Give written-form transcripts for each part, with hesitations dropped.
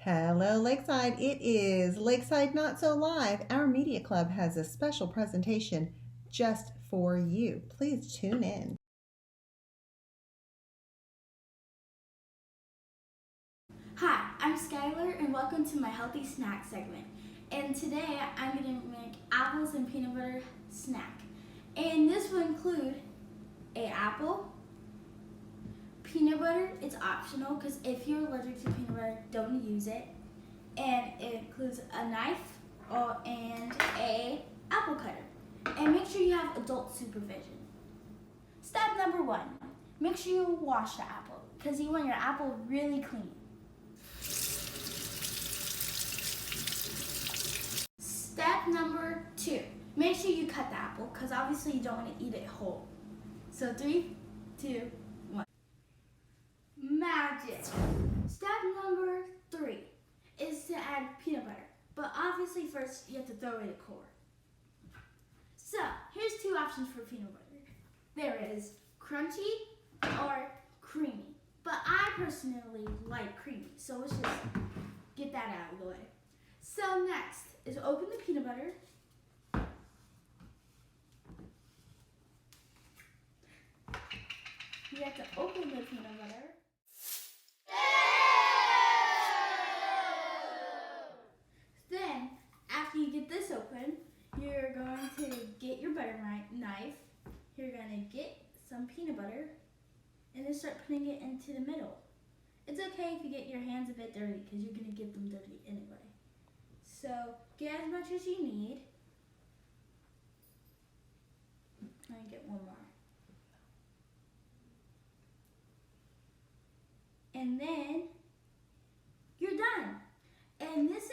Hello, Lakeside. It is Lakeside Not So Live. Our media club has a special presentation just for you. Please tune in. Hi, I'm Skylar and welcome to my healthy snack segment. And today I'm going to make apples and peanut butter snack. And this will include an apple, peanut butter, it's optional because if you're allergic to peanut butter, don't use it. And it includes a knife and a apple cutter. And make sure you have adult supervision. Step number 1, make sure you wash the apple because you want your apple really clean. Step number 2, make sure you cut the apple because obviously you don't want to eat it whole. So 3, 2, 1. Magic! Step number 3 is to add peanut butter, but obviously first you have to throw away the core. So here's 2 options for peanut butter. There is crunchy or creamy, but I personally like creamy, so let's just get that out of the way. So next is open the peanut butter. You have to open the peanut butter. Then, after you get this open, you're going to get your butter knife. You're going to get some peanut butter and then start putting it into the middle. It's okay if you get your hands a bit dirty because you're going to get them dirty anyway. So get as much as you need. Let me get one more. And then you're done. And this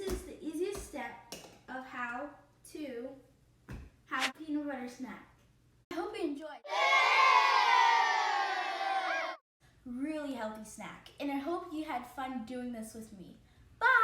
is the easiest step of how to have a peanut butter snack. I hope you enjoyed. Really healthy snack. And I hope you had fun doing this with me. Bye!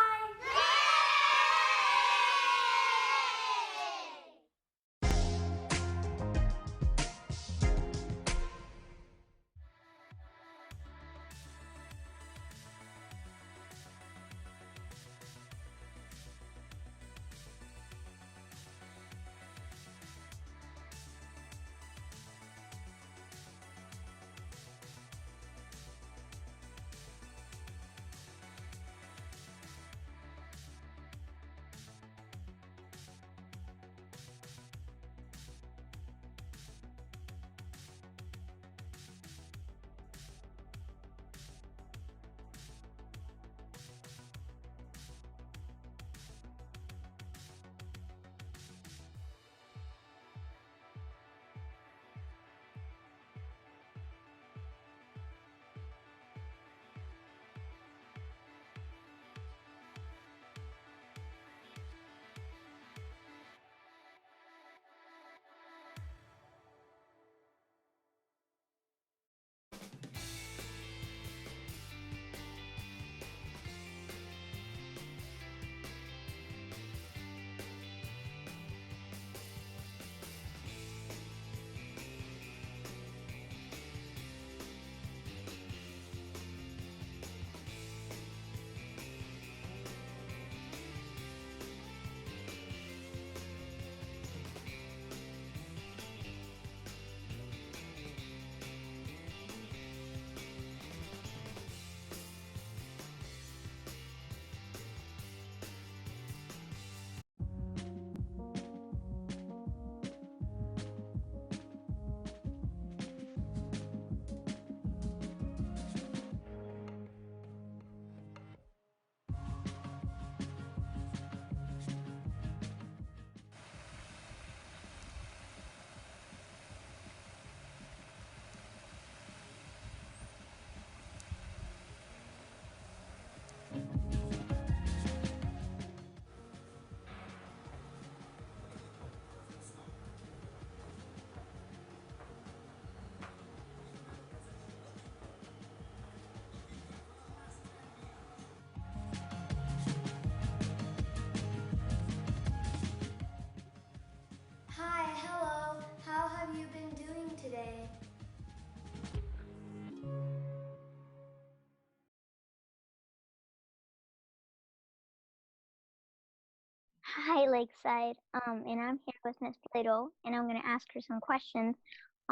Hi, Lakeside. And I'm here with Miss Plato, and I'm going to ask her some questions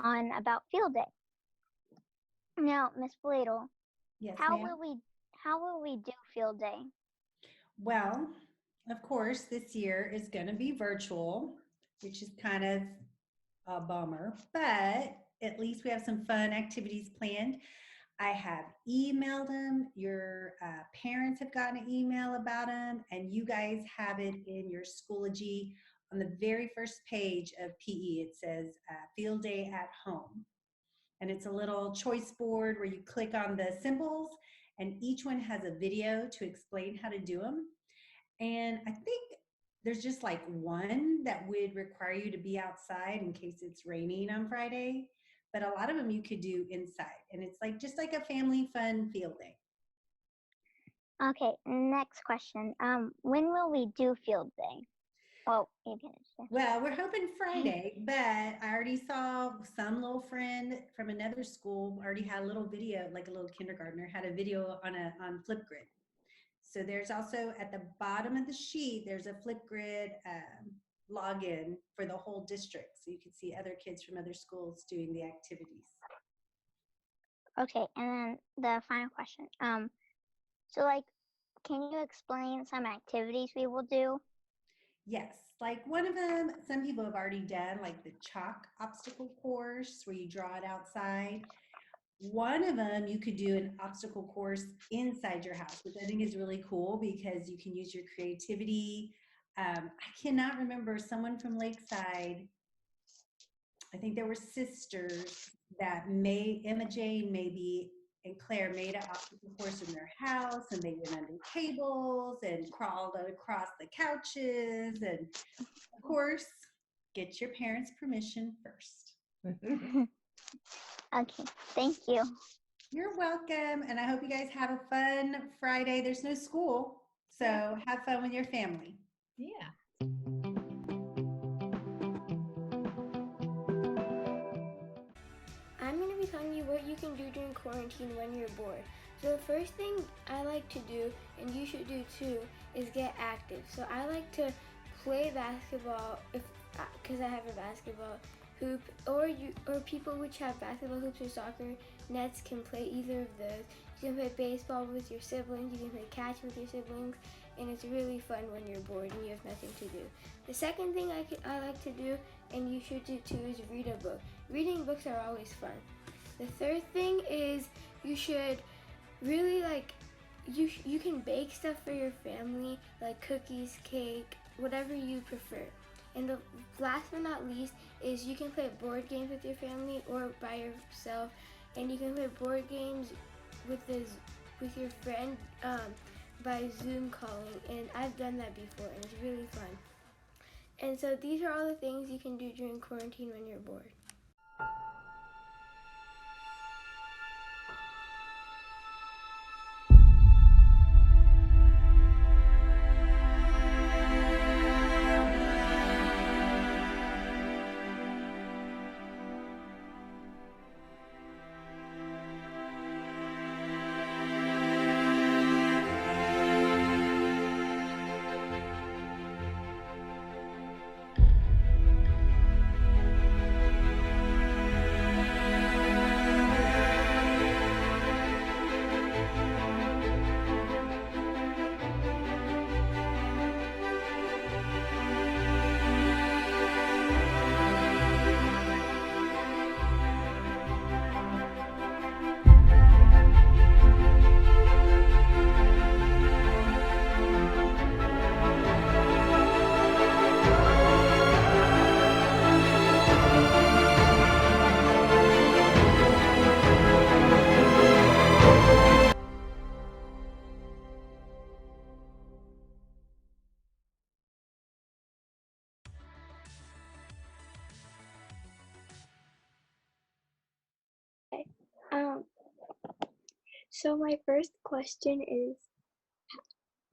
on about field day. Now, Miss Plato, Yes, how ma'am. will we how will we do field day? Well, of course, this year is going to be virtual, which is kind of a bummer, but at least we have some fun activities planned. I have emailed them. Your parents have gotten an email about them, and you guys have it in your Schoology on the very first page of PE. It says Field Day at Home. And it's a little choice board where you click on the symbols, and each one has a video to explain how to do them. And I think there's just like one that would require you to be outside in case it's raining on Friday. But a lot of them you could do inside. And it's like just like a family fun field day. Okay, next question. When will we do field day? Well, you can say. Well, we're hoping Friday, but I already saw some little friend from another school already had a little video, like a little kindergartner had a video on Flipgrid. So there's also at the bottom of the sheet, there's a Flipgrid login for the whole district. So you can see other kids from other schools doing the activities. Okay, and then the final question. So like, can you explain some activities we will do? Yes, like one of them, some people have already done like the chalk obstacle course where you draw it outside. One of them, you could do an obstacle course inside your house, which I think is really cool because you can use your creativity. I cannot remember someone from Lakeside. I think there were sisters that made Emma Jane maybe and Claire made an obstacle course in their house, and they went under tables and crawled across the couches, and of course, get your parents' permission first. Okay, thank you. You're welcome. And I hope you guys have a fun Friday. There's no school, so have fun with your family. Yeah. I'm going to be telling you what you can do during quarantine when you're bored. So the first thing I like to do, and you should do too, is get active. So I like to play basketball because I have a basketball hoop, or people which have basketball hoops or soccer nets can play either of those. You can play baseball with your siblings, you can play catch with your siblings, and it's really fun when you're bored and you have nothing to do. The second thing I like to do, and you should do too, is read a book. Reading books are always fun. The third thing is you should really you can bake stuff for your family, like cookies, cake, whatever you prefer. And the last but not least is you can play board games with your family or by yourself, and you can play board games with your friend by Zoom calling, and I've done that before and it's really fun. And so these are all the things you can do during quarantine when you're bored. So my first question is,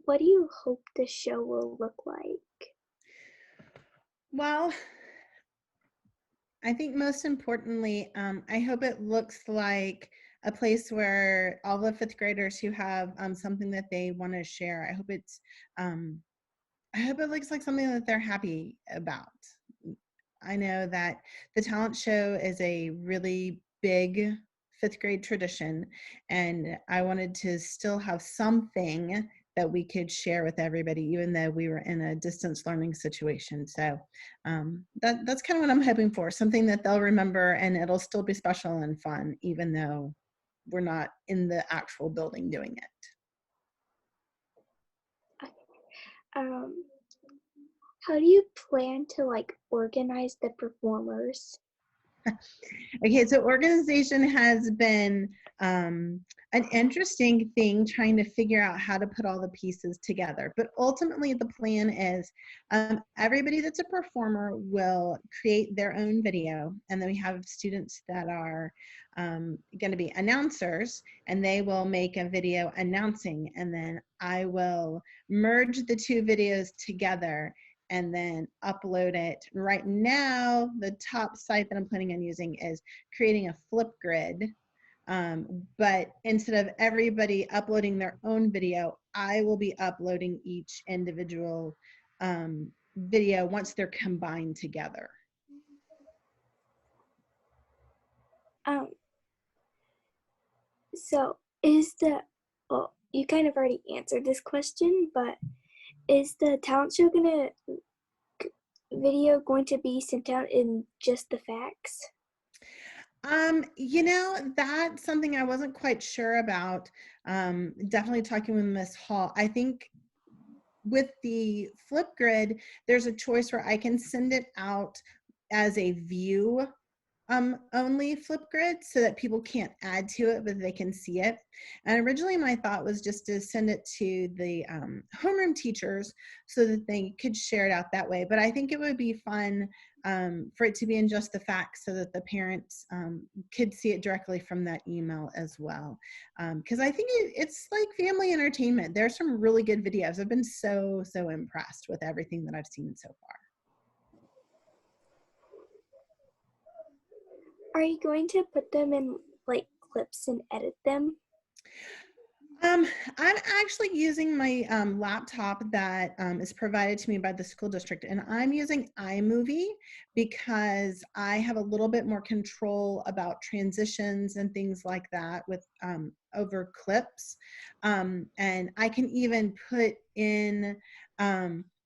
what do you hope the show will look like? Well, I think most importantly, I hope it looks like a place where all the fifth graders who have something that they want to share. I hope it's I hope it looks like something that they're happy about. I know that the talent show is a really big fifth grade tradition, and I wanted to still have something that we could share with everybody, even though we were in a distance learning situation. So that's kind of what I'm hoping for, something that they'll remember, and it'll still be special and fun, even though we're not in the actual building doing it. How do you plan to like organize the performers? Okay, so organization has been an interesting thing, trying to figure out how to put all the pieces together. But ultimately, the plan is everybody that's a performer will create their own video, and then we have students that are going to be announcers, and they will make a video announcing, and then I will merge the two videos together and then upload it. Right now, the top site that I'm planning on using is creating a Flipgrid. But instead of everybody uploading their own video, I will be uploading each individual video once they're combined together. So well, you kind of already answered this question, but is the talent show video going to be sent out in just the fax? You know, that's something I wasn't quite sure about. Definitely talking with Miss Hall. I think with the Flipgrid, there's a choice where I can send it out as a view only Flipgrid so that people can't add to it, but they can see it. And originally my thought was just to send it to the homeroom teachers so that they could share it out that way. But I think it would be fun for it to be in just the facts so that the parents could see it directly from that email as well. Because I think it's like family entertainment. There's some really good videos. I've been so impressed with everything that I've seen so far. Are you going to put them in like clips and edit them? I'm actually using my laptop that is provided to me by the school district, and I'm using iMovie because I have a little bit more control about transitions and things like that with over clips. And I can even put in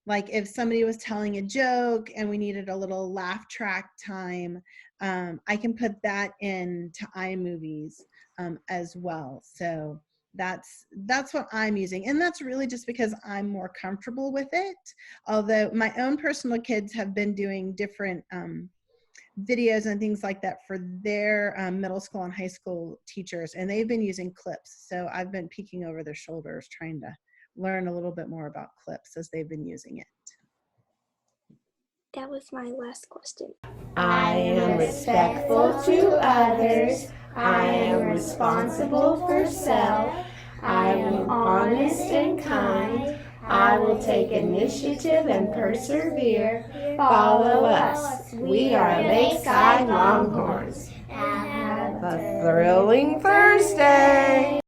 like if somebody was telling a joke and we needed a little laugh track time, I can put that into iMovies as well. So that's what I'm using, and that's really just because I'm more comfortable with it. Although my own personal kids have been doing different videos and things like that for their middle school and high school teachers, and they've been using clips. So I've been peeking over their shoulders trying to learn a little bit more about clips as they've been using it. That was my last question. I am respectful to others. I am responsible for self. I am honest and kind. I will take initiative and persevere. Follow us. We are Lakeside Longhorns. Have a thrilling Thursday.